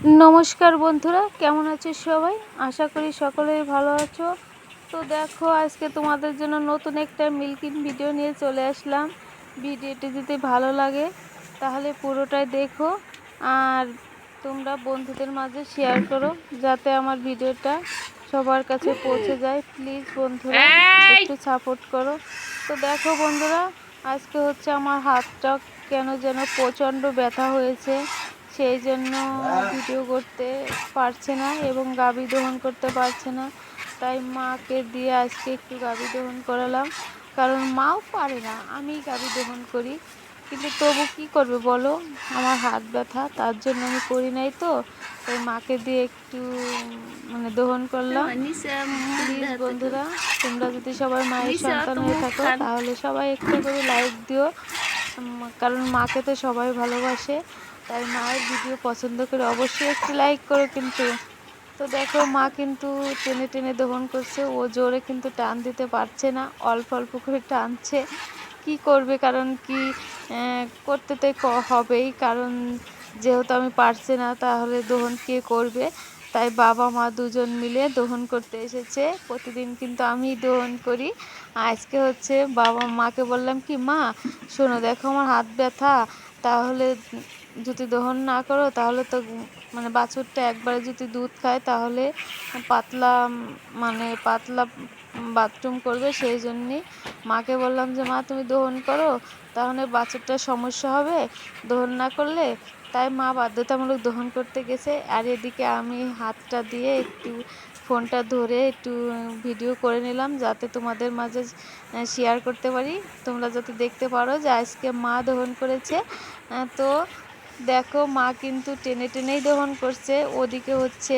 নমস্কার বন্ধুরা, কেমন আছো সবাই? আশা করি সকলেই ভালো আছো। তো দেখো, আজকে তোমাদের জন্য নতুন একটা মিল্কিং ভিডিও নিয়ে চলে আসলাম। ভিডিওটি যদি ভালো লাগে তাহলে পুরোটাই দেখো, আর তোমরা বন্ধুদের মাঝে শেয়ার করো যাতে আমার ভিডিওটা সবার কাছে পৌঁছে যায়। প্লিজ বন্ধুরা একটু সাপোর্ট করো। তো দেখো বন্ধুরা, আজকে হচ্ছে আমার হাতটা কেন যেন প্রচণ্ড ব্যথা হয়েছে, সেই জন্য ভিডিও করতে পারছে না এবং গাভী দহন করতে পারছে না। তাই মাকে দিয়ে আজকে একটু গাভী দহন করালাম, কারণ মাও পারে না, আমিই গাভী দহন করি। কিন্তু তবু কি করবে বলো, আমার হাত ব্যথা, তার জন্য আমি করি নাই। তো তাই মাকে দিয়ে একটু দহন করলাম। প্লিজ বন্ধুরা, তোমরা যদি সবাই মায়ের সন্তান হয়ে থাকো তাহলে সবাই একটা করে লাইক দিও, কারণ মাকে তো সবাই ভালোবাসে। তাই মায়ের ভিডিও পছন্দ করে অবশ্যই একটি লাইক করো কিন্তু। তো দেখো, মা কিন্তু টেনে টেনে দহন করছে, ও জোরে কিন্তু টান দিতে পারছে না, অল্প অল্প করে টানছে। কি করবে, কারণ কি করতে তো হবেই, কারণ যেহেতু আমি পারছি না তাহলে দহন কে করবে। তাই বাবা মা দুজন মিলে দহন করতে এসেছে। প্রতিদিন কিন্তু আমি দহন করি, আজকে হচ্ছে বাবা মাকে বললাম কি, মা শোনো, দেখো আমার হাত ব্যথা, তাহলে যদি দহন না করো তাহলে তো বাছুরটা একবারে যদি দুধ খায় তাহলে পাতলা পাতলা বাথরুম করবে। সেই জন্যই মাকে বললাম যে মা তুমি দহন করো, তাহলে বাছুরটার সমস্যা হবে দহন না করলে। তাই মা বাধ্যতামূলক দহন করতে গেছে, আর এদিকে আমি হাতটা দিয়ে একটু ফোনটা ধরে একটু ভিডিও করে নিলাম যাতে তোমাদের মাঝে শেয়ার করতে পারি, তোমরা যাতে দেখতে পারো যে আজকে মা দহন করেছে। তো দেখো, মা কিন্তু টেনে টেনেই দহন করছে। ওদিকে হচ্ছে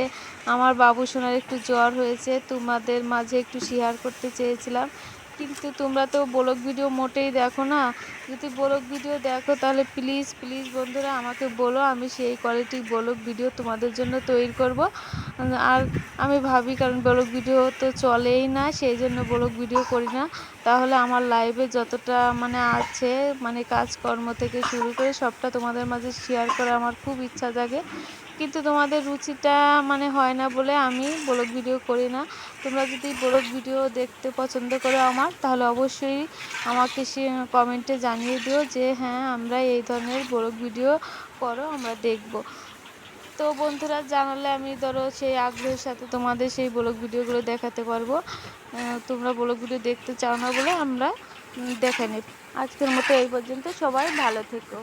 আমার বাবু সোনার একটু জ্বর হয়েছে, তোমাদের মাঝে একটু শেয়ার করতে চেয়েছিলাম, কিন্তু তোমরা তো ব্লগ ভিডিও মোটেই দেখো না। যদি ব্লগ ভিডিও দেখো তাহলে প্লিজ প্লিজ বন্ধুরা আমাকে বলো, আমি সেই কোয়ালিটির ব্লগ ভিডিও তোমাদের জন্য তৈরি করব। আর আমি ভাবি, কারণ ব্লগ ভিডিও তো চলেই না, সেই জন্য ব্লগ ভিডিও করি না। তাহলে আমার লাইভে যতটা আছে, কাজকর্ম থেকে শুরু করে সবটা তোমাদের মাঝে শেয়ার করা আমার খুব ইচ্ছা জাগে, কিন্তু তোমাদের রুচিটা হয় না বলে আমি ব্লগ ভিডিও করি না। তোমরা যদি ব্লগ ভিডিও দেখতে পছন্দ করো আমার, তাহলে অবশ্যই আমাকে সে কমেন্টে জানিয়ে দিও যে হ্যাঁ, আমরা এই ধরনের ব্লগ ভিডিও করো, আমরা দেখব। তো বন্ধুরা জানালে আমি ধরো সেই আগ্রহের সাথে তোমাদের সেই ব্লগ ভিডিওগুলো দেখাতে পারবো। তোমরা ব্লগ ভিডিও দেখতে চাও না বলে আমরা দেখাই নি। আজকের মতো এই পর্যন্ত, সবাই ভালো থেকো।